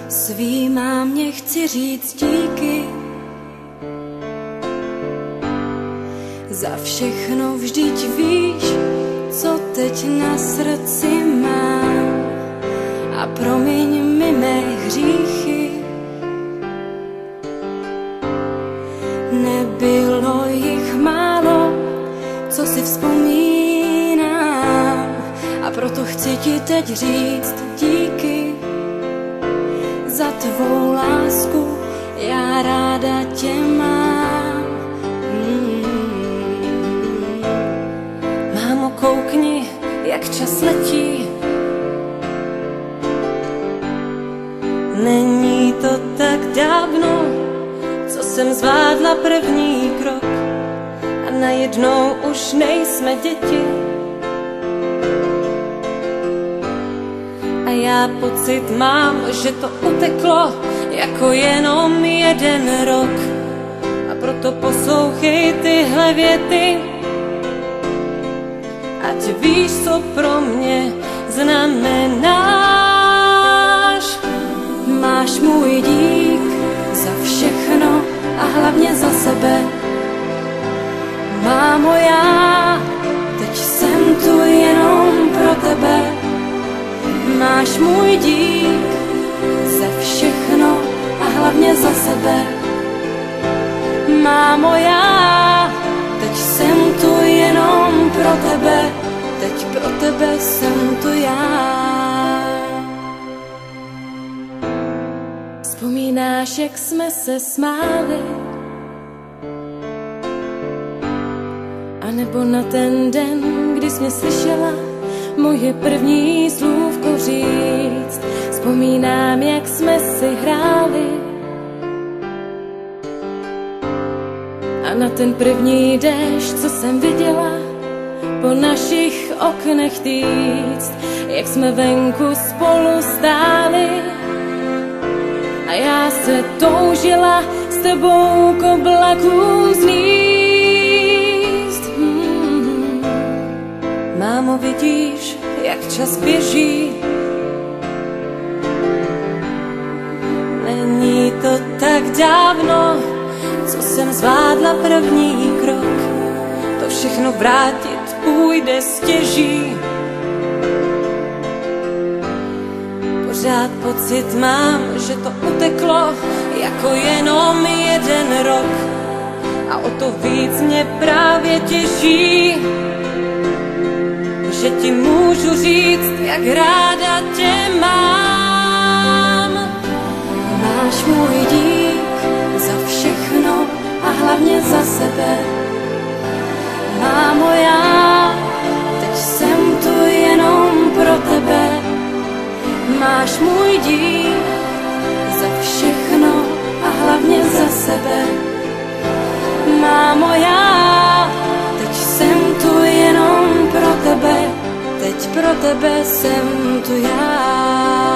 Svý mámě chci říct díky za všechno, vždyť víš, co teď na srdci mám. A promiň mi mé hříchy, nebylo jich málo, co si vzpomínám. A proto chci ti teď říct díky za tvou lásku, já ráda tě mám. Mámo, koukni, jak čas letí. Není to tak dávno, co jsem zvládla první krok a najednou už nejsme děti. A já pocit mám, že to uteklo jako jenom jeden rok. A proto poslouchej tyhle věty, ať víš, co pro mě znamenáš. Máš můj dík za všechno a hlavně za sebe. Mámo, já teď jsem tu jenom pro tebe. Máš můj dík za všechno a hlavně za sebe. Mámo, já teď jsem tu jenom pro tebe. Teď pro tebe jsem tu já. Vzpomínáš, jak jsme se smáli? A nebo na ten den, kdy jsi mě slyšela moje první slůvko říct? Vzpomínám, jak jsme si hráli a na ten první déšť, co jsem viděla po našich oknech týct, jak jsme venku spolu stáli a já se toužila s tebou k oblaku zlíst. Mámo, vidíš, jak čas běží? Není to tak dávno, co jsem zvládla první krok. To všechno vrátit půjde stěží. Pořád pocit mám, že to uteklo jako jenom jeden rok. A o to víc mě právě těší, že ti můžu říct, jak ráda tě mám. Máš můj dík za všechno a hlavně za sebe. Mámo, já teď jsem tu jenom pro tebe. Máš můj dík za všechno a hlavně za sebe. Mámo, já teď jsem tu jenom pro tebe. Teď pro tebe jsem tu já.